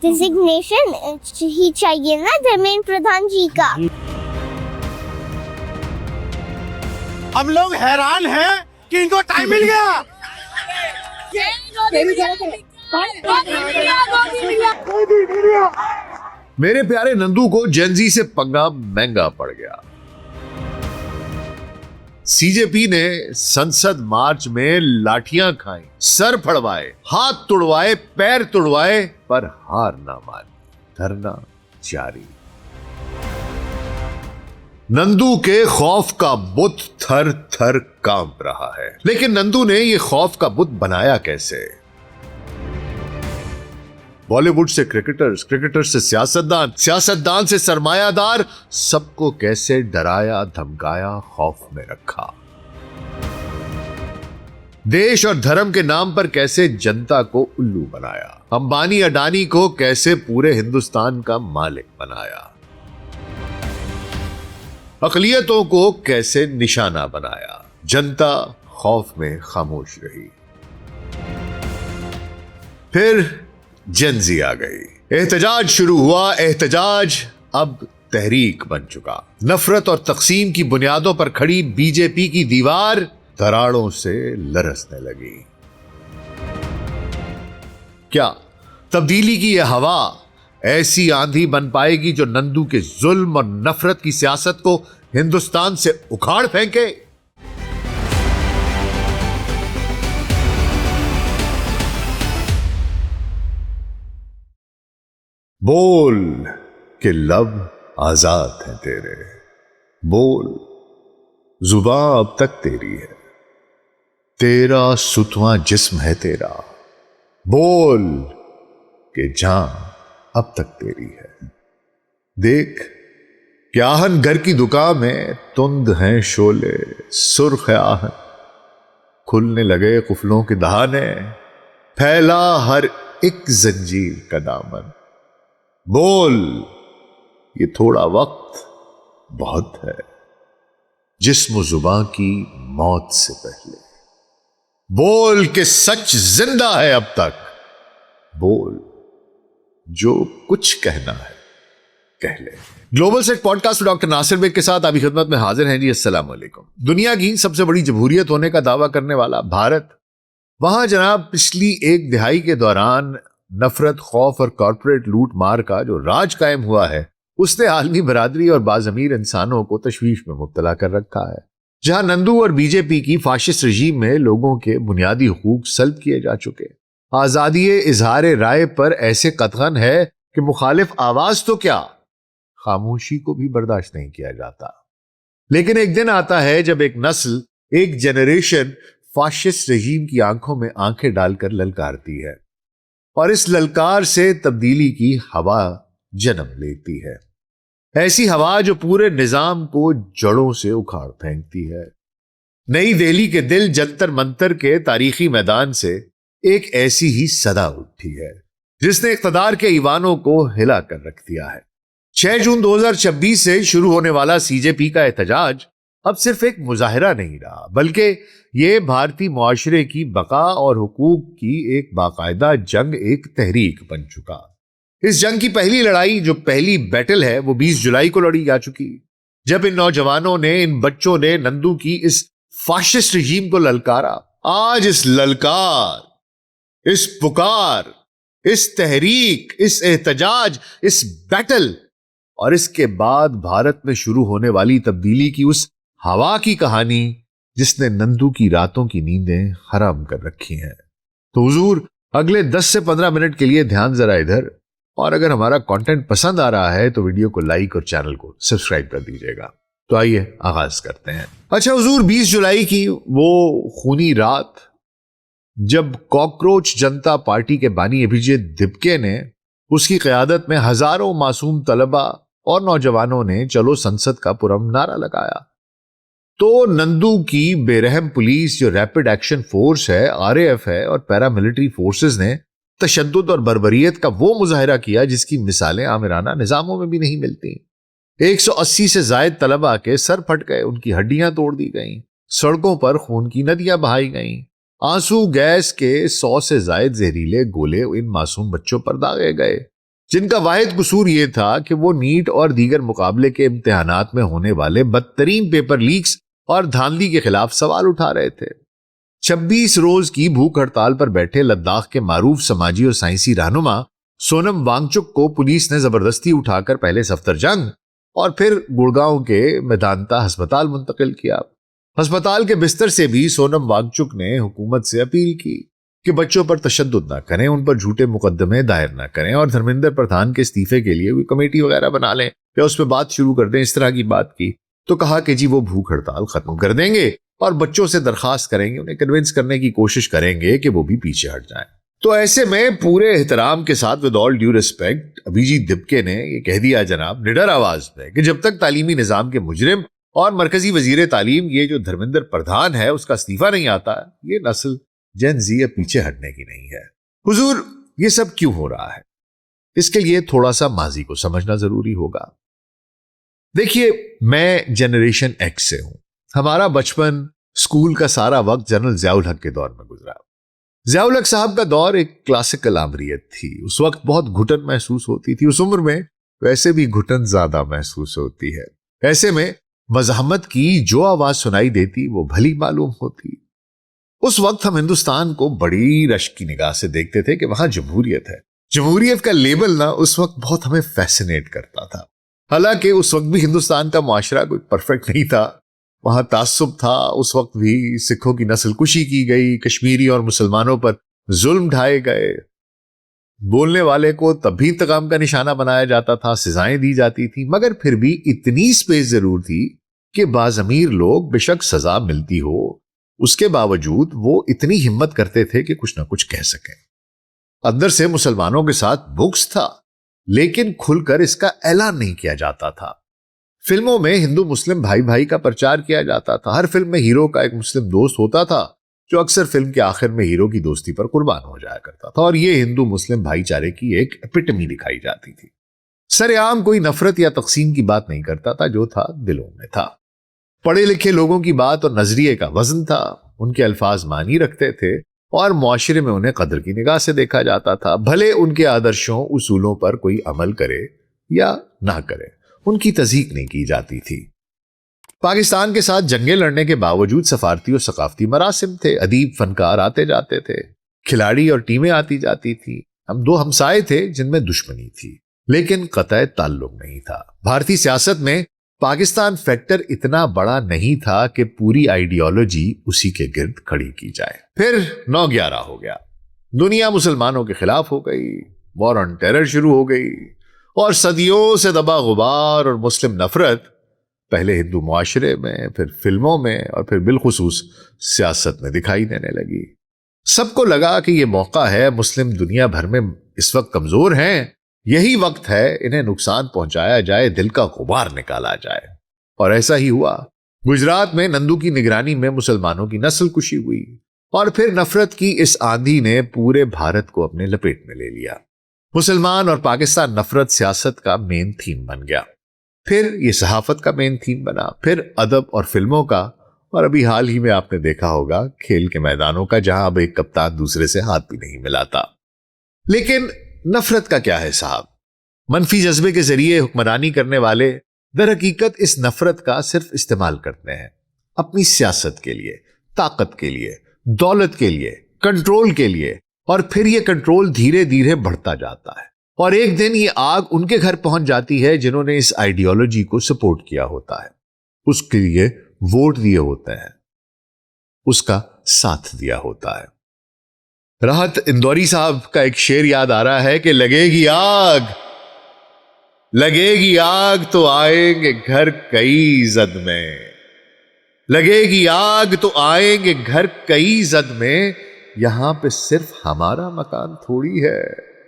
Designation ही चाहिए ना धर्मेंद्र प्रधान जी का। हम लोग हैरान हैं कि इनको टाइम मिल गया। मेरे प्यारे नंदू को जेनजी से पंगा महंगा पड़ गया। सीजेपी ने संसद मार्च में लाठियां खाई, सर फड़वाए, हाथ तुड़वाए, पैर तुड़वाए, पर हार ना मानी, धरना जारी। नंदू के खौफ का बुत थर थर कांप रहा है। लेकिन नंदू ने यह खौफ का बुत बनाया कैसे? बॉलीवुड से क्रिकेटर्स, क्रिकेटर से सियासतदान, सियासतदान से सरमायादार, सबको कैसे डराया, धमकाया, खौफ में रखा। देश और धर्म के नाम पर कैसे जनता को उल्लू बनाया। अंबानी अडानी को कैसे पूरे हिंदुस्तान का मालिक बनाया। अकलियतों को कैसे निशाना बनाया। जनता खौफ में खामोश रही। फिर जेनजी आ गई। एहतजाज शुरू हुआ। एहतजाज अब तहरीक बन चुका। नफरत और तकसीम की बुनियादों पर खड़ी बीजेपी की दीवार दरारों से लरसने लगी। क्या तब्दीली की यह हवा ऐसी आंधी बन पाएगी जो नंदू के जुल्म और नफरत की सियासत को हिंदुस्तान से उखाड़ फेंके? बोल के लब आजाद हैं तेरे, बोल जुबान अब तक तेरी है, तेरा सुतवां जिस्म है तेरा, बोल के जान अब तक तेरी है। देख क्या आहन घर की दुकान में तुंद हैं शोले, सुर्ख आहन खुलने लगे कुफलों के दहाने, फैला हर एक जंजीर का दामन। बोल ये थोड़ा वक्त बहुत है, जिस्म जुबान की मौत से पहले। बोल के सच जिंदा है अब तक, बोल जो कुछ कहना है कह ले। Global set podcast doctor Nasir Beg के साथ आपकी खिदमत में हाजिर हैं जी। अस्सलाम वालेकुम। दुनिया की सबसे बड़ी जमहूरियत होने का दावा करने वाला भारत, वहां जनाब पिछली एक दिहाई के दौरान नफरत, खौफ और कॉर्पोरेट लूट मार का जो राज कायम हुआ है, उसने आलमी बरादरी और बाज़मीर इंसानों को तशवीश में मुब्तला कर रखा है। जहां नंदू और बीजेपी की फाशिस्ट रजीम में लोगों के बुनियादी हुकूक सल्ब किए जा चुके, आजादी इजहार राय पर ऐसे कतगन है कि मुखालिफ आवाज तो क्या, खामोशी को भी बर्दाश्त नहीं किया जाता। लेकिन एक दिन आता है जब एक नस्ल, एक जनरेशन फाशिस्ट रजीम की आंखों में आंखें डालकर ललकारती है और इस ललकार से तब्दीली की हवा जन्म लेती है। ऐसी हवा जो पूरे निजाम को जड़ों से उखाड़ फेंकती है। नई दिल्ली के दिल जंतर मंतर के तारीखी मैदान से एक ऐसी ही सदा उठी है जिसने इख्तदार के ईवानों को हिला कर रख दिया है। 6 जून 2026 से शुरू होने वाला सीजेपी का एहतजाज अब सिर्फ एक मुजाहिरा नहीं रहा, बल्कि ये भारतीय मुआशरे की बका और हुकूक की एक बाकायदा जंग, एक तहरीक बन चुका। इस जंग की पहली लड़ाई, जो पहली बैटल है, वो 20 जुलाई को लड़ी जा चुकी, जब इन नौजवानों ने, इन बच्चों ने नंदू की इस फाशिस्ट रजीम को ललकारा। आज इस ललकार, इस पुकार, इस तहरीक, इस एहतजाज, इस बैटल और इसके बाद भारत में शुरू होने वाली तब्दीली की उस हवा की कहानी जिसने नंदू की रातों की नींदें हराम कर रखी हैं। तो हुजूर अगले 10 से 15 मिनट के लिए ध्यान जरा इधर, और अगर हमारा कंटेंट पसंद आ रहा है तो वीडियो को लाइक और चैनल को सब्सक्राइब कर दीजिएगा। तो आइए आगाज करते हैं। अच्छा हुजूर, 20 जुलाई की वो खूनी रात जब कॉकरोच जनता पार्टी के बानी अभिजीत दिपके ने, उसकी क़यादत में हजारों मासूम तलबा और नौजवानों ने चलो संसद का पुरम नारा लगाया, तो नंदू की बेरहम पुलिस, जो रैपिड एक्शन फोर्स है, आरएएफ है, और पैरामिलिट्री फोर्सेस ने तशद्दुद और बर्बरियत का वो मुजाहिरा किया जिसकी मिसालें आमिराना निजामों में भी नहीं मिलती। 180 से जायद तलबा के सर फट गए, उनकी हड्डियां तोड़ दी गईं, सड़कों पर खून की नदियां बहाई गईं, आंसू गैस के 100 से जायद जहरीले गोले इन मासूम बच्चों पर दागे गए। जिनका वाहिद कसूर यह था कि वो नीट और दीगर मुकाबले के इम्तिहानात में होने वाले बदतरीन पेपर लीक्स और धांधली के खिलाफ सवाल उठा रहे थे। 26 रोज की भूख हड़ताल पर बैठे लद्दाख के मारूफ समाजी और साइंसी रहनुमा सोनम वांगचुक को पुलिस ने जबरदस्ती उठाकर पहले सफ्दरजंग और फिर गुड़गांव के मेदांता अस्पताल मुंतकिल किया। अस्पताल के बिस्तर से भी सोनम वांगचुक ने हुकूमत से अपील की कि बच्चों पर तशद्दुद ना करें, उन पर झूठे मुकदमे दायर ना करें और धर्मेंद्र प्रधान के इस्तीफे के लिए कोई कमेटी वगैरह बना लें या उस पर बात शुरू कर दें। इस तरह की बात की तो कहा कि जी वो भूख हड़ताल खत्म कर देंगे और बच्चों से दरखास्त करेंगे, उन्हें कन्विंस करने की कोशिश करेंगे कि वो भी पीछे हट जाएं। तो ऐसे में पूरे एहतराम के साथ with all due respect Abhijeet Dipke ने ये कह दिया जनाब निडर आवाज में कि जब तक तालीमी निजाम के मुजरिम और मरकजी वजीर तालीम ये जो धर्मेंद्र प्रधान है उसका इस्तीफा नहीं आता, ये नस्ल जेन जी पीछे हटने की नहीं है। हुजूर, ये सब क्यों हो रहा है? इसके लिए थोड़ा सा माजी को समझना जरूरी होगा। देखिए, मैं जनरेशन एक्स से हूं। हमारा बचपन, स्कूल का सारा वक्त जनरल ज़ियाउल हक के दौर में गुजरा। ज़ियाउल हक साहब का दौर एक क्लासिकल आमरीत थी। उस वक्त बहुत घुटन महसूस होती थी। उस उम्र में वैसे भी घुटन ज्यादा महसूस होती है। ऐसे में मज़ाहमत की जो आवाज सुनाई देती वो भली मालूम होती। उस वक्त हम हिंदुस्तान को बड़ी रश्क की निगाह से देखते थे कि वहां जमहूरियत है। जमहूरियत का लेबल ना उस वक्त बहुत हमें फैसिनेट करता था। हालांकि उस वक्त भी हिंदुस्तान का मुआशरा कोई परफेक्ट नहीं था। वहां तासुब था। उस वक्त भी सिखों की नस्ल कुशी की गई, कश्मीरी और मुसलमानों पर जुल्म ढाए गए, बोलने वाले को तब भी इंतकाम का निशाना बनाया जाता था, सजाएं दी जाती थी। मगर फिर भी इतनी स्पेस जरूर थी कि बाज़मीर लोग बेशक सजा मिलती हो, उसके बावजूद वो इतनी हिम्मत करते थे कि कुछ ना कुछ कह सकें। अंदर से मुसलमानों के साथ बुग़्ज़ था, लेकिन खुलकर इसका ऐलान नहीं किया जाता था। फिल्मों में हिंदू मुस्लिम भाई भाई का प्रचार किया जाता था। हर फिल्म में हीरो का एक मुस्लिम दोस्त होता था जो अक्सर फिल्म के आखिर में हीरो की दोस्ती पर कुर्बान हो जाया करता था, और यह हिंदू मुस्लिम भाईचारे की एक एपिटमी दिखाई जाती थी। सरेआम कोई नफरत या तकसीम की बात नहीं करता था, जो था दिलों में था। पढ़े लिखे लोगों की बात और नजरिए का वजन था। उनके अल्फाज मानी रखते थे और मुआशरे में उन्हें कदर की निगाह से देखा जाता था। भले उनके आदर्शों उसूलों पर कोई अमल करे या ना करे, उनकी तज़हीक नहीं की जाती थी। पाकिस्तान के साथ जंगें लड़ने के बावजूद सफारती और सकाफती मरासिम थे। अदीब, फनकार आते जाते थे, खिलाड़ी और टीमें आती जाती थी। हम दो हमसाए थे जिनमें दुश्मनी थी, लेकिन कतई ताल्लुक नहीं था। भारतीय सियासत में पाकिस्तान फैक्टर इतना बड़ा नहीं था कि पूरी आइडियोलॉजी उसी के गिर्द खड़ी की जाए। फिर 9/11 हो गया। दुनिया मुसलमानों के खिलाफ हो गई, वॉर ऑन टेरर शुरू हो गई और सदियों से दबा गुबार और मुस्लिम नफरत पहले हिंदू मुआशरे में, फिर फिल्मों में और फिर बिलखुसूस सियासत में दिखाई देने लगी। सबको लगा कि यह मौका है, मुस्लिम दुनिया भर में इस वक्त कमजोर हैं, यही वक्त है इन्हें नुकसान पहुंचाया जाए, दिल का गुबार निकाला जाए। और ऐसा ही हुआ। गुजरात में नंदू की निगरानी में मुसलमानों की नस्ल कुशी हुई और फिर नफरत की इस आंधी ने पूरे भारत को अपने लपेट में ले लिया। मुसलमान और पाकिस्तान नफरत सियासत का मेन थीम बन गया। फिर यह सहाफत का मेन थीम बना, फिर अदब और फिल्मों का, और अभी हाल ही में आपने देखा होगा खेल के मैदानों का, जहां अब एक कप्तान दूसरे से हाथ भी नहीं मिलाता। लेकिन नफरत का क्या है साहब? मनफी जज्बे के जरिए हुक्मरानी करने वाले दर हकीकत इस नफरत का सिर्फ इस्तेमाल करते हैं अपनी सियासत के लिए, ताकत के लिए, दौलत के लिए, कंट्रोल के लिए, और फिर यह कंट्रोल धीरे धीरे बढ़ता जाता है और एक दिन ये आग उनके घर पहुंच जाती है जिन्होंने इस आइडियोलॉजी को सपोर्ट किया होता है, उसके लिए वोट दिए होते हैं, उसका साथ दिया होता है। राहत इंदौरी साहब का एक शेर याद आ रहा है कि लगेगी आग तो आएंगे घर कई जद में, लगेगी आग तो आएंगे घर कई जद में, यहां पे सिर्फ हमारा मकान थोड़ी है।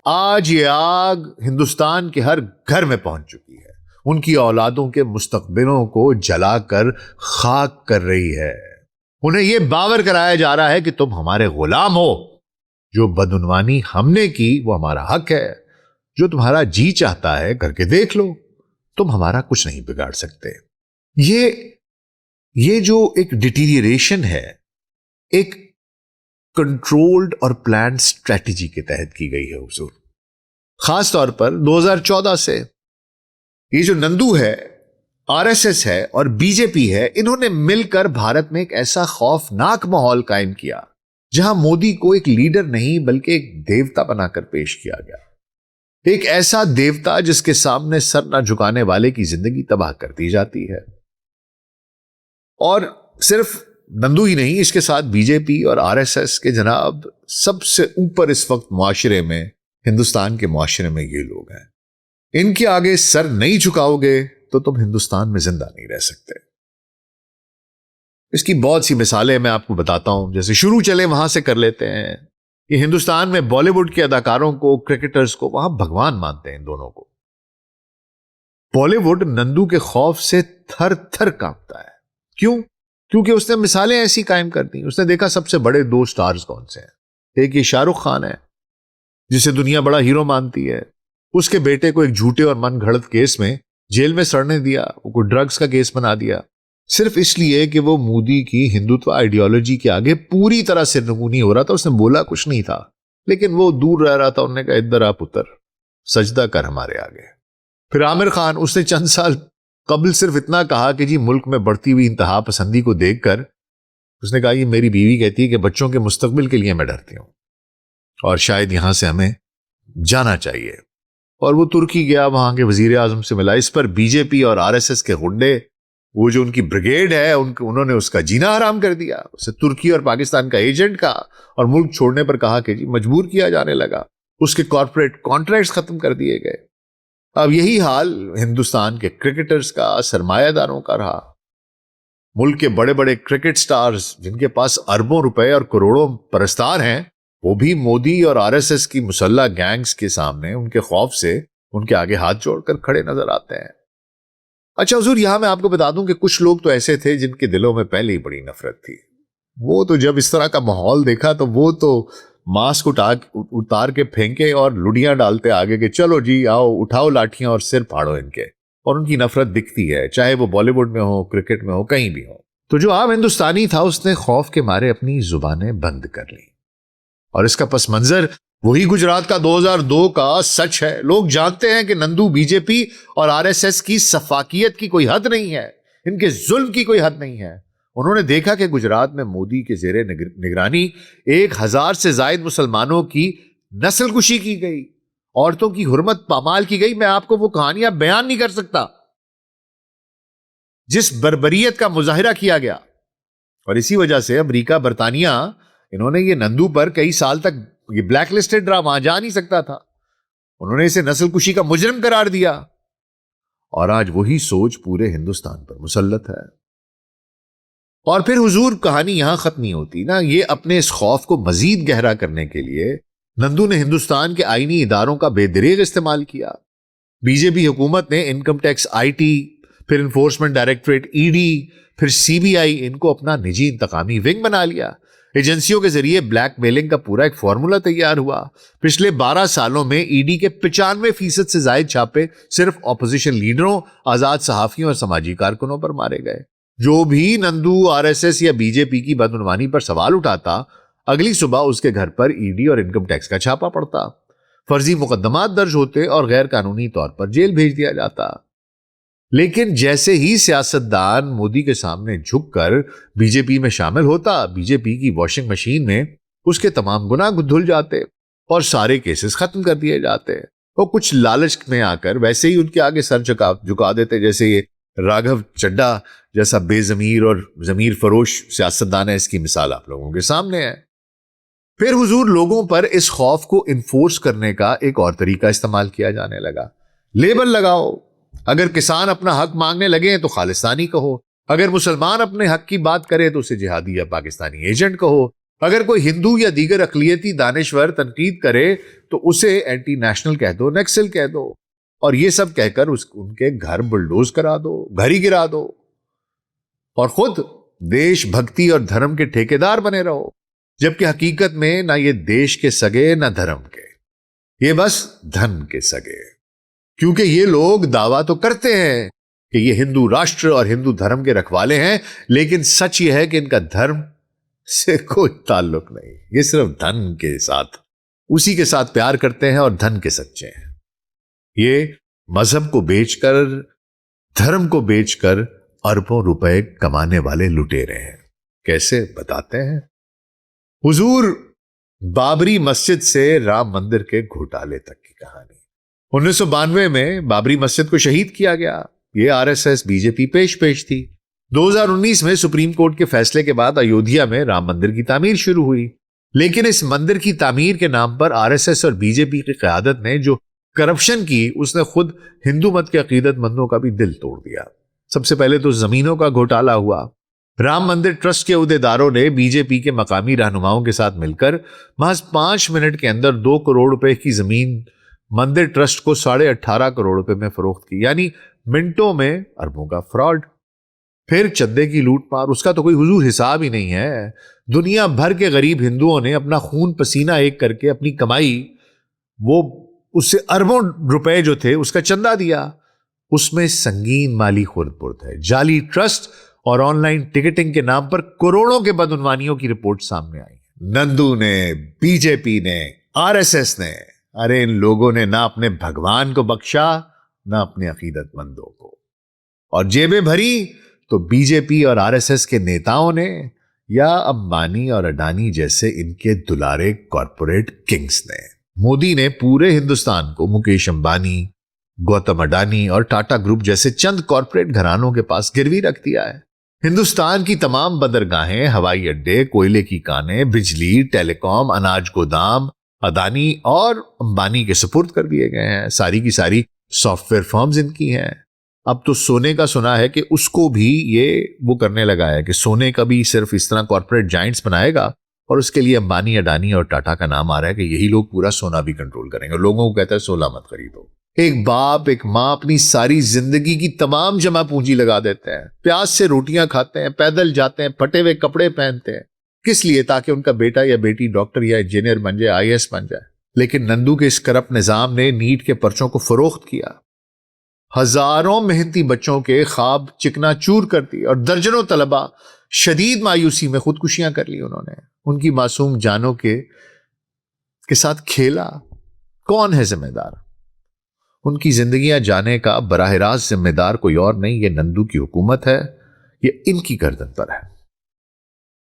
आज ये आग हिंदुस्तान के हर घर में पहुंच चुकी है, उनकी औलादों के मुस्तकबिलों को जलाकर खाक कर रही है। उन्हें यह बावर कराया जा रहा है कि तुम हमारे गुलाम हो, जो बदउनवानी हमने की वो हमारा हक है, जो तुम्हारा जी चाहता है करके देख लो, तुम हमारा कुछ नहीं बिगाड़ सकते। ये जो एक डिटीरियरेशन है, एक कंट्रोल्ड और प्लान्ड स्ट्रेटजी के तहत की गई है हुजूर। खास तौर पर 2014 से ये जो नंदू है, आरएसएस है और बीजेपी है, इन्होंने मिलकर भारत में एक ऐसा खौफनाक माहौल कायम किया जहां मोदी को एक लीडर नहीं बल्कि एक देवता बनाकर पेश किया गया। एक ऐसा देवता जिसके सामने सर न झुकाने वाले की जिंदगी तबाह कर दी जाती है। और सिर्फ नंदू ही नहीं, इसके साथ बीजेपी और आरएसएस के जनाब सबसे ऊपर इस वक्त मुआशरे में, हिंदुस्तान के मुआशरे में ये लोग हैं। इनके आगे सर नहीं झुकाओगे तो तुम हिंदुस्तान में जिंदा नहीं रह सकते। इसकी बहुत सी मिसालें मैं आपको बताता हूं। जैसे शुरू चले वहां से कर लेते हैं कि हिंदुस्तान में बॉलीवुड के अदाकारों को, क्रिकेटर्स को वहां भगवान मानते हैं। इन दोनों को बॉलीवुड नंदू के खौफ से थर थर कांपता है। क्यों? क्योंकि उसने मिसालें ऐसी कायम कर दी। उसने देखा सबसे बड़े दो स्टार्स कौन से हैं। एक ये शाहरुख खान है जिसे दुनिया बड़ा हीरो मानती है। उसके बेटे को एक झूठे और मन घड़त केस में जेल में सड़ने दिया, वो ड्रग्स का केस बना दिया, सिर्फ इसलिए कि वो मोदी की हिंदुत्व आइडियोलॉजी के आगे पूरी तरह से नगूनी हो रहा था। उसने बोला कुछ नहीं था, लेकिन वो दूर रह रहा था। उन्होंने कहा इधर आ पुत्र, सजदा कर हमारे आगे। फिर आमिर खान, उसने चंद साल कबल सिर्फ इतना कहा कि जी मुल्क में बढ़ती हुई इंतहा पसंदी को देखकर उसने कहा ये मेरी बीवी कहती है कि बच्चों के मुस्तकबिल के लिए मैं डरती हूं और शायद यहां से हमें जाना चाहिए। और वो तुर्की गया, वहां के वजीर आजम से मिला। इस पर बीजेपी और आरएसएस के गुंडे, वो जो उनकी ब्रिगेड है, उन्होंने उसका जीना हराम कर दिया। उसे तुर्की और पाकिस्तान का एजेंट कहा और मुल्क छोड़ने पर कहा कि जी मजबूर किया जाने लगा। उसके कॉर्पोरेट कॉन्ट्रैक्ट्स खत्म कर दिए गए। अब यही हाल हिंदुस्तान के क्रिकेटर्स का, सरमायादारों का रहा। मुल्क के बड़े बड़े क्रिकेट स्टार्स जिनके पास अरबों रुपए और करोड़ों परस्तार हैं, वो भी मोदी और आरएसएस की मुसल्ला गैंग्स के सामने उनके खौफ से उनके आगे हाथ जोड़कर खड़े नजर आते हैं। अच्छा हुजूर, यहां मैं आपको बता दूं कि कुछ लोग तो ऐसे थे जिनके दिलों में पहले ही बड़ी नफरत थी। वो तो जब इस तरह का माहौल देखा तो वो तो मास्क उतार के फेंके और लुड़ियां डालते आगे के चलो जी आओ, उठाओ लाठियां और सिर फाड़ो इनके। और उनकी नफरत दिखती है, चाहे वो बॉलीवुड में हो, क्रिकेट में हो, कहीं भी हो। तो जो आम हिंदुस्तानी था उसने खौफ के मारे अपनी जुबानें बंद कर ली। और इसका पस मंजर वही गुजरात का 2002 का सच है। लोग जानते हैं कि नंदू बीजेपी और आरएसएस की सफाकियत की कोई हद नहीं है, इनके जुल्म की कोई हद नहीं है। उन्होंने देखा कि गुजरात में मोदी के जेरे निगरानी 1000 से जायद मुसलमानों की नस्लकुशी की गई, औरतों की हुर्मत पामाल की गई। मैं आपको वो कहानियां बयान नहीं कर सकता जिस बर्बरियत का मुजाहिरा किया गया। और इसी वजह से अमेरिका, बरतानिया, इन्होंने ये नंदू पर कई साल तक ये ब्लैक लिस्टेड रहा, वहां जा नहीं सकता था। उन्होंने इसे नस्लकुशी का मुजरिम करार दिया। और आज वही सोच पूरे हिंदुस्तान पर मुसल्लत है। और फिर हुजूर कहानी यहां खत्म नहीं होती ना। ये अपने इस खौफ को मजीद गहरा करने के लिए नंदू ने हिंदुस्तान के आईनी इदारों का बेदरेग इस्तेमाल किया। बीजेपी हुकूमत ने इनकम टैक्स, आईटी, फिर इन्फोर्समेंट डायरेक्टरेट, ईडी, फिर सीबीआई, इनको अपना निजी इंतकामी विंग बना लिया। एजेंसियों के जरिए ब्लैकमेलिंग का पूरा एक फॉर्मूला तैयार हुआ। पिछले 12 सालों में ईडी के 95% से ज्यादा छापे सिर्फ ऑपोजिशन लीडरों, आजाद सहाफियों और समाजी कारकुनों पर मारे गए। जो भी नंदू, आरएसएस या बीजेपी की बदउनवानी पर सवाल उठाता, अगली सुबह उसके घर पर ईडी और इनकम टैक्स का छापा पड़ता, फर्जी मुकदमात दर्ज होते और गैर कानूनी तौर पर जेल भेज दिया जाता। लेकिन जैसे ही सियासतदान मोदी के सामने झुककर बीजेपी में शामिल होता, बीजेपी की वॉशिंग मशीन में उसके तमाम गुनाह धुल जाते और सारे केसेस खत्म कर दिए जाते। और कुछ लालच में आकर वैसे ही उनके आगे सर झुका देते, जैसे ये राघव चड्ढा जैसा बेजमीर और जमीर फरोश सियासतदान है। इसकी मिसाल आप लोगों के सामने है। फिर हुजूर लोगों पर इस खौफ को इन्फोर्स करने का एक और तरीका इस्तेमाल किया जाने लगा। लेबल लगाओ। अगर किसान अपना हक मांगने लगे तो खालिस्तानी कहो, अगर मुसलमान अपने हक की बात करे तो उसे जिहादी या पाकिस्तानी एजेंट कहो, अगर कोई हिंदू या दीगर अकलियती दानिश्वर तनकीद करे तो उसे एंटी नेशनल कह दो, नक्सल कह दो। और ये सब कहकर उनके घर बुलडोज करा दो, घर ही गिरा दो और खुद देशभक्ति और धर्म के ठेकेदार बने रहो। जबकि हकीकत में ना ये देश के सगे ना धर्म के, ये बस धन के सगे। क्योंकि ये लोग दावा तो करते हैं कि ये हिंदू राष्ट्र और हिंदू धर्म के रखवाले हैं, लेकिन सच ये है कि इनका धर्म से कोई ताल्लुक नहीं। ये सिर्फ धन के साथ, उसी के साथ प्यार करते हैं और धन के सच्चे हैं। ये मजहब को बेचकर, धर्म को बेचकर अरबों रुपए कमाने वाले लुटेरे हैं। कैसे बताते हैं। हुजूर, बाबरी मस्जिद से राम मंदिर के घोटाले तक की कहानी। 1992 में बाबरी मस्जिद को शहीद किया गया। ये आरएसएस बीजेपी पेश थी। 2019 में सुप्रीम कोर्ट के फैसले के बाद अयोध्या में राम मंदिर की तामीर शुरू हुई, लेकिन इस मंदिर की तामीर के नाम पर आरएसएस और बीजेपी की क़यादत ने जो करप्शन की, उसने खुद हिंदू मत के अकीदतमंदों का भी दिल तोड़ दिया। सबसे पहले तो जमीनों का घोटाला हुआ। राम मंदिर ट्रस्ट के उहदेदारों ने बीजेपी के मकामी रहनुमाओं के साथ मिलकर महज 5 मिनट के अंदर 2 करोड़ रुपए की जमीन मंदिर ट्रस्ट को 18.5 करोड़ रुपए में फरोख्त की, यानी मिनटों में अरबों का फ्रॉड। फिर चंदे की लूटमार, उसका तो कोई हुजूर हिसाब ही नहीं है। दुनिया भर के गरीब हिंदुओं ने अपना खून पसीना एक करके अपनी कमाई, वो उससे अरबों रुपए जो थे उसका चंदा दिया। उसमें संगीन माली खुर्द-बुर्द है। जाली ट्रस्ट और ऑनलाइन टिकटिंग के नाम पर करोड़ों के बदउनवानियों की रिपोर्ट सामने आई। नंदू ने, बीजेपी ने, आरएसएस ने, अरे इन लोगों ने ना अपने भगवान को बख्शा ना अपने अकीदतमंदों को, और जेबें भरी तो बीजेपी और आरएसएस के नेताओं ने या अंबानी और अडानी जैसे इनके दुलारे कॉरपोरेट किंग्स ने। मोदी ने पूरे हिंदुस्तान को मुकेश अंबानी, गौतम अडानी और टाटा ग्रुप जैसे चंद कॉरपोरेट घरानों के पास गिरवी रख दिया है। हिंदुस्तान की तमाम बंदरगाहें, हवाई अड्डे, कोयले की कानें, बिजली, टेलीकॉम, अनाज गोदाम अदानी और अंबानी के सुपुर्द कर दिए गए हैं। सारी की सारी सॉफ्टवेयर फर्म्स इनकी हैं। अब तो सोने का सुना है कि उसको भी ये वो करने लगा है कि सोने का भी सिर्फ इस तरह कॉर्पोरेट जाइंट्स बनाएगा, और उसके लिए अंबानी, अडानी और टाटा का नाम आ रहा है कि यही लोग पूरा सोना भी कंट्रोल करेंगे। लोगों को कहता है सोना मत खरीदो। एक बाप, एक माँ अपनी सारी जिंदगी की तमाम जमा पूंजी लगा देते हैं, प्याज से रोटियां खाते हैं, पैदल जाते हैं, फटे हुए कपड़े पहनते हैं, किस लिए? ताकि उनका बेटा या बेटी डॉक्टर या इंजीनियर बन जाए, आईएएस बन जाए। लेकिन नंदू के इस करप्ट निजाम ने नीट के पर्चों को फरोख्त किया, हजारों मेहनती बच्चों के ख्वाब चिकनाचूर कर दिए, और दर्जनों तलबा शदीद मायूसी में खुदकुशियां कर ली उन्होंने। उनकी मासूम जानों के साथ खेला। कौन है जिम्मेदार? उनकी जिंदगियां जाने का बराह रास्त जिम्मेदार कोई और नहीं, ये नंदू की हुकूमत है, ये इनकी गर्दन पर है।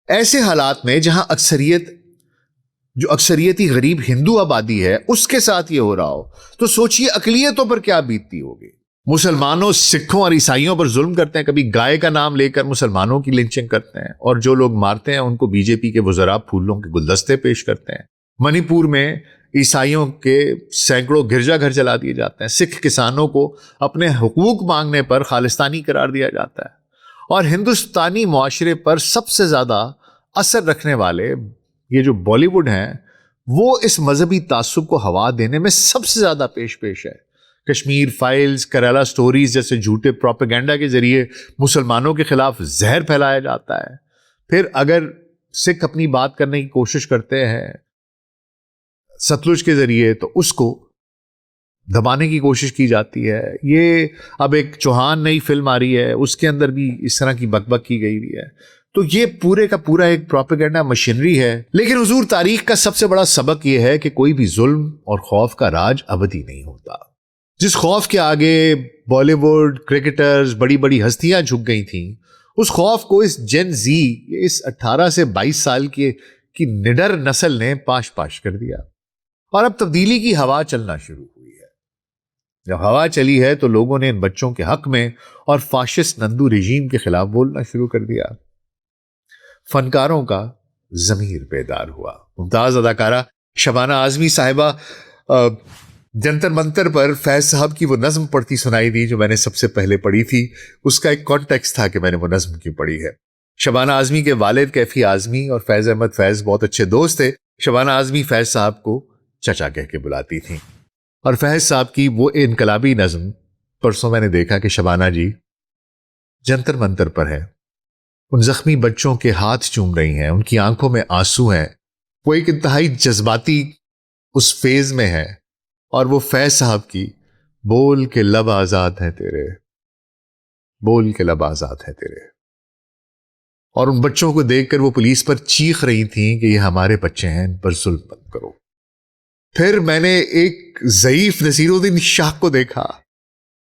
ऐसे हालात में जहां जो अक्सरियती गरीब हिंदू आबादी है उसके साथ ये हो रहा हो, तो सोचिए अकलियतों पर क्या बीतती होगी। मुसलमानों, सिखों और ईसाइयों पर जुल्म करते हैं, कभी गाय का नाम लेकर मुसलमानों की लिंचिंग करते हैं, और जो लोग मारते हैं उनको बीजेपी के वज़रा फूलों के गुलदस्ते पेश करते हैं। मणिपुर में ईसाइयों के सैकड़ों गिरजाघर जला दिए जाते हैं। सिख किसानों को अपने हुकूक मांगने पर खालिस्तानी करार दिया जाता है, और हिंदुस्तानी मुआशरे पर सबसे ज्यादा असर रखने वाले ये जो बॉलीवुड हैं, वो इस मजहबी तासुब को हवा देने में सबसे ज्यादा पेश है। कश्मीर फाइल्स, केरला स्टोरीज जैसे झूठे प्रोपेगेंडा के जरिए मुसलमानों के खिलाफ जहर फैलाया जाता है। फिर अगर सिख अपनी बात करने की कोशिश करते हैं सतलुज के जरिए, तो उसको दबाने की कोशिश की जाती है। ये अब एक चौहान नई फिल्म आ रही है, उसके अंदर भी इस तरह की बकबक की गई हुई है। तो ये पूरे का पूरा एक प्रोपेगेंडा मशीनरी है। लेकिन हुजूर, तारीख का सबसे बड़ा सबक यह है कि कोई भी जुल्म और खौफ का राज अबदी नहीं होता। जिस खौफ के आगे बॉलीवुड, क्रिकेटर्स, बड़ी बड़ी हस्तियां झुक गई थीं, उस खौफ को इस जेन जी, इस 18 से 22 साल की निडर नस्ल ने पाश कर दिया, और अब तब्दीली की हवा चलना शुरू हुई है। जब हवा चली है तो लोगों ने इन बच्चों के हक में और फाशिस्ट नंदू रजीम के खिलाफ बोलना शुरू कर दिया। फनकारों का जमीर बेदार हुआ। मुमताज अदाकारा शबाना आजमी साहिबा जंतर मंतर पर फैज साहब की वो नज्म पढ़ती सुनाई दी जो मैंने सबसे पहले पढ़ी थी। उसका एक कॉन्टेक्स्ट था कि मैंने वो नज्म क्यों पढ़ी है। शबाना आजमी के वालिद कैफी आजमी और फैज अहमद फैज बहुत अच्छे दोस्त थे। शबाना आजमी फैज साहब को चचा कह के बुलाती थी, और फैज साहब की वो इनकलाबी नज्म परसों मैंने देखा कि शबाना जी जंतर मंतर पर है, उन जख्मी बच्चों के हाथ चूम रही हैं, उनकी आंखों में आंसू हैं, वो एक इंतहाई जज्बाती उस फेज में है, और वो फैज साहब की बोल के लब आजाद हैं तेरे, बोल के लब आजाद हैं तेरे, और उन बच्चों को देखकर वो पुलिस पर चीख रही थी कि ये हमारे बच्चे हैं, इन पर जुल्म मत करो। फिर मैंने एक ज़ईफ नसीरुद्दीन शाह को देखा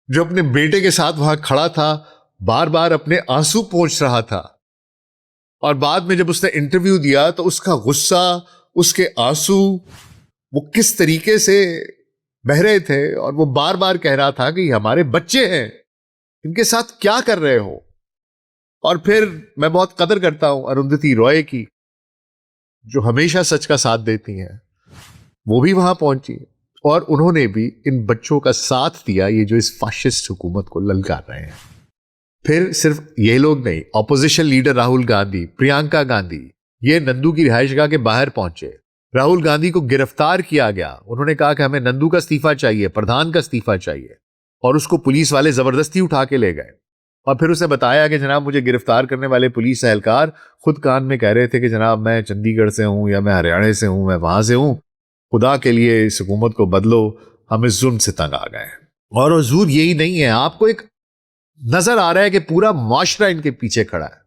जो अपने बेटे के साथ वहां खड़ा था, बार बार अपने आंसू पोंछ रहा था। और बाद में जब उसने इंटरव्यू दिया तो उसका गुस्सा, उसके आंसू, वो किस तरीके से बह रहे थे, और वो बार बार कह रहा था कि हमारे बच्चे हैं, इनके साथ क्या कर रहे हो। और फिर मैं बहुत कदर करता हूं अरुंधति रॉय की, जो हमेशा सच का साथ देती हैं। वो भी वहां पहुंची और उन्होंने भी इन बच्चों का साथ दिया, ये जो इस फाशिस्ट हुकूमत को ललकार रहे हैं। फिर सिर्फ ये लोग नहीं, ऑपोजिशन लीडर राहुल गांधी, प्रियंका गांधी, ये नंदू की रिहायशगाह के बाहर पहुंचे। राहुल गांधी को गिरफ्तार किया गया। उन्होंने कहा कि हमें नंदू का इस्तीफा चाहिए, प्रधान का इस्तीफा चाहिए, और उसको पुलिस वाले जबरदस्ती उठा के ले गए। और फिर उसे बताया कि जनाब मुझे गिरफ्तार करने वाले पुलिस एहलकार खुद कान में कह रहे थे कि जनाब मैं चंडीगढ़ से हूं या मैं हरियाणा से हूं, मैं वहां से हूं, खुदा के लिए इस हुकूमत को बदलो, हम इस जुल्म से तंग आ गए। और हुजूर यही नहीं है, आपको एक नजर आ रहा है कि पूरा माशरा इनके पीछे खड़ा है।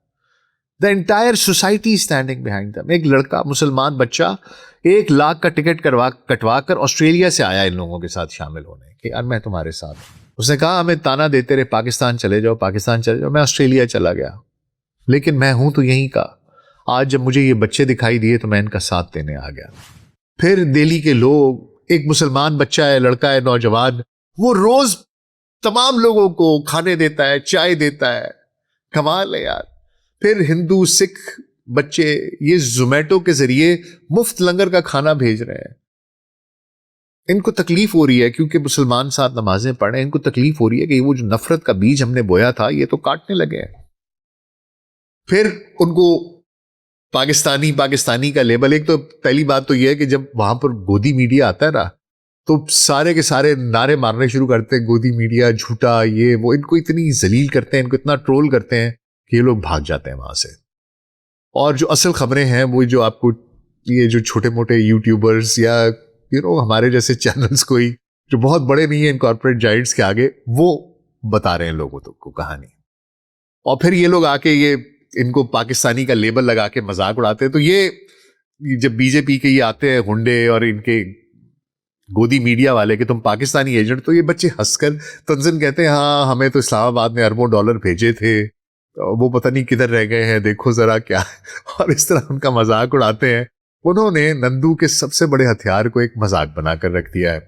The entire society standing behind them. एक लड़का, मुसलमान बच्चा, 1 लाख का टिकट कटवा कर ऑस्ट्रेलिया से आया इन लोगों के साथ शामिल होने कि यार मैं तुम्हारे साथ हूं। उसने कहा हमें ताना देते रहे पाकिस्तान चले जाओ, पाकिस्तान चले जाओ, मैं ऑस्ट्रेलिया चला गया, लेकिन मैं हूं तो यहीं का। आज जब मुझे ये बच्चे दिखाई दिए तो मैं इनका साथ देने आ गया। फिर दिल्ली के लोग, एक मुसलमान बच्चा है, लड़का है, नौजवान, वो रोज तमाम लोगों को खाने देता है, चाय देता है, कमाल है यार। फिर हिंदू, सिख बच्चे ये जोमेटो के जरिए मुफ्त लंगर का खाना भेज रहे हैं। इनको तकलीफ हो रही है क्योंकि मुसलमान साथ नमाजें पढ़े, इनको तकलीफ हो रही है कि वो जो नफरत का बीज हमने बोया था ये तो काटने लगे हैं। फिर उनको पाकिस्तानी पाकिस्तानी का लेबल, एक तो पहली बात तो यह है कि जब वहां पर गोदी मीडिया आता है ना तो सारे के सारे नारे मारने शुरू करते हैं, गोदी मीडिया झूठा, ये वो, इनको इतनी जलील करते हैं, इनको इतना ट्रोल करते हैं कि ये लोग भाग जाते हैं वहां से। और जो असल खबरें हैं वो जो आपको ये जो छोटे मोटे यूट्यूबर्स या हमारे जैसे चैनल्स कोई जो बहुत बड़े नहीं है इन कॉर्पोरेट जाइंट्स के आगे, वो बता रहे हैं लोगों को कहानी। और फिर ये लोग आके ये इनको पाकिस्तानी का लेबल लगा के मजाक उड़ाते हैं। तो ये जब बीजेपी के ये आते हैं गुंडे और इनके गोदी मीडिया वाले कि तुम पाकिस्तानी एजेंट, तो ये बच्चे हंसकर तंजन कहते हैं हाँ हमें तो इस्लामाबाद ने अरबों डॉलर भेजे थे, वो पता नहीं किधर रह गए हैं, देखो जरा क्या और इस तरह उनका मजाक उड़ाते हैं। उन्होंने नंदू के सबसे बड़े हथियार को एक मजाक बनाकर रख दिया है।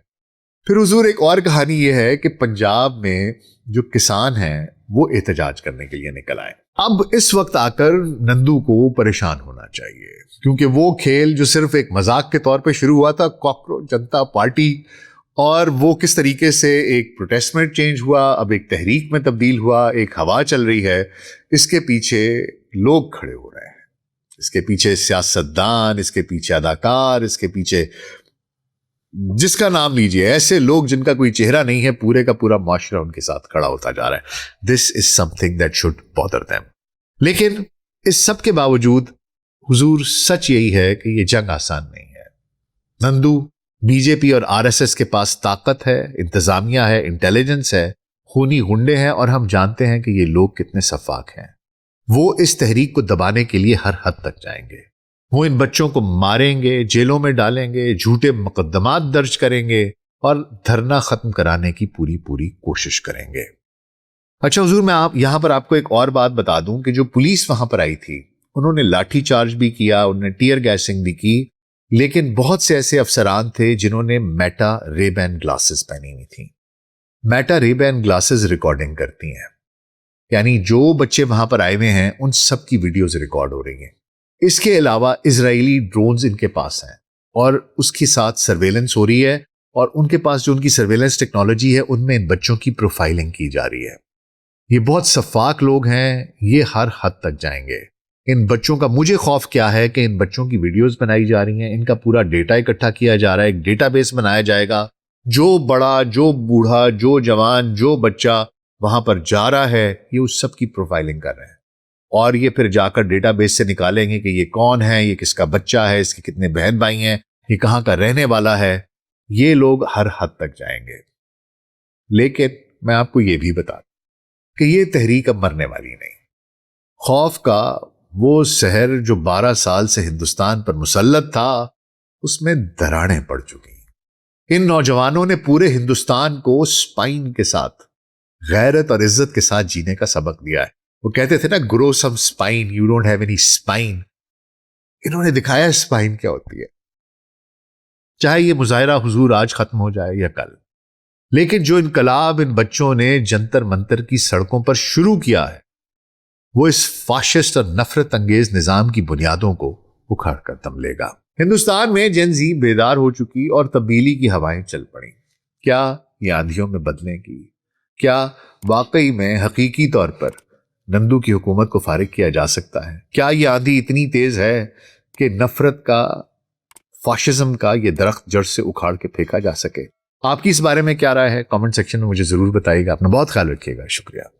फिर हुजूर एक और कहानी यह है कि पंजाब में जो किसान हैं वो एहतजाज करने के लिए निकल आए। अब इस वक्त आकर नंदू को परेशान होना चाहिए क्योंकि वो खेल जो सिर्फ एक मजाक के तौर पे शुरू हुआ था, कॉकरोच जनता पार्टी, और वो किस तरीके से एक प्रोटेस्ट में चेंज हुआ, अब एक तहरीक में तब्दील हुआ, एक हवा चल रही है, इसके पीछे लोग खड़े हो रहे हैं, इसके पीछे सियासतदान, इसके पीछे अदाकार, इसके पीछे जिसका नाम लीजिए, ऐसे लोग जिनका कोई चेहरा नहीं है, पूरे का पूरा माशरा उनके साथ खड़ा होता जा रहा है। This is something that should bother them. लेकिन इस सब के बावजूद हुजूर सच यही है कि ये जंग आसान नहीं है। नंदू, बीजेपी और आरएसएस के पास ताकत है, इंतजामिया है, इंटेलिजेंस है, खूनी गुंडे हैं, और हम जानते हैं कि ये लोग कितने सफाक हैं। वो इस तहरीक को दबाने के लिए हर हद तक जाएंगे। वो इन बच्चों को मारेंगे, जेलों में डालेंगे, झूठे मुकदमात दर्ज करेंगे और धरना खत्म कराने की पूरी कोशिश करेंगे। अच्छा हुजूर, मैं यहां पर आपको एक और बात बता दूं कि जो पुलिस वहां पर आई थी उन्होंने लाठी चार्ज भी किया, उन्होंने टीयर गैसिंग भी की, लेकिन बहुत से ऐसे अफसरान थे जिन्होंने मेटा रेबैन ग्लासेस पहनी हुई थी। मेटा रेबैन ग्लासेस रिकॉर्डिंग करती हैं, यानी जो बच्चे वहां पर आए हुए हैं उन सब की वीडियोज रिकॉर्ड हो रही हैं। इसके अलावा इजरायली ड्रोन्स इनके पास हैं और उसके साथ सर्वेलेंस हो रही है, और उनके पास जो उनकी सर्वेलेंस टेक्नोलॉजी है उनमें इन बच्चों की प्रोफाइलिंग की जा रही है। ये बहुत सफाक लोग हैं, ये हर हद तक जाएंगे। इन बच्चों का मुझे खौफ क्या है कि इन बच्चों की वीडियोस बनाई जा रही हैं, इनका पूरा डेटा इकट्ठा किया जा रहा है, एक डेटाबेस बनाया जाएगा। जो बड़ा, जो बूढ़ा, जो जवान, जो बच्चा वहां पर जा रहा है, ये उस सब की प्रोफाइलिंग कर रहे हैं, और ये फिर जाकर डेटाबेस से निकालेंगे कि ये कौन है, ये किसका बच्चा है, इसके कितने बहन भाई हैं, ये कहां का रहने वाला है। ये लोग हर हद तक जाएंगे। लेकिन मैं आपको ये भी बता कि ये तहरीक अब मरने वाली नहीं। खौफ का वो शहर जो 12 साल से हिंदुस्तान पर मुसल्लत था, उसमें दरारें पड़ चुकी। इन नौजवानों ने पूरे हिंदुस्तान को स्पाइन के साथ, गैरत और इज्जत के साथ जीने का सबक दिया है। वो कहते थे ना, grow some spine, you don't have any spine. इन्होंने दिखाया स्पाइन क्या होती है। चाहे ये मुजाहिरा हुजूर आज खत्म हो जाए या कल, लेकिन जो इनकलाब इन बच्चों ने जंतर मंतर की सड़कों पर शुरू किया है, वो इस फाशिस्ट और नफरत अंगेज निजाम की बुनियादों को उखाड़ कर दम लेगा। हिंदुस्तान में जेन ज़ी बेदार हो चुकी और तब्दीली की हवाएं चल पड़ी। क्या ये आंधियों में बदलेगी? क्या वाकई में हकीकी तौर पर नंदू की हुकूमत को फारिग किया जा सकता है? क्या ये आंधी इतनी तेज है कि नफरत का, फाशिज्म का ये दरख्त जड़ से उखाड़ के फेंका जा सके? आपकी इस बारे में क्या राय है? कमेंट सेक्शन में मुझे जरूर बताइएगा। अपना बहुत ख्याल रखिएगा। शुक्रिया।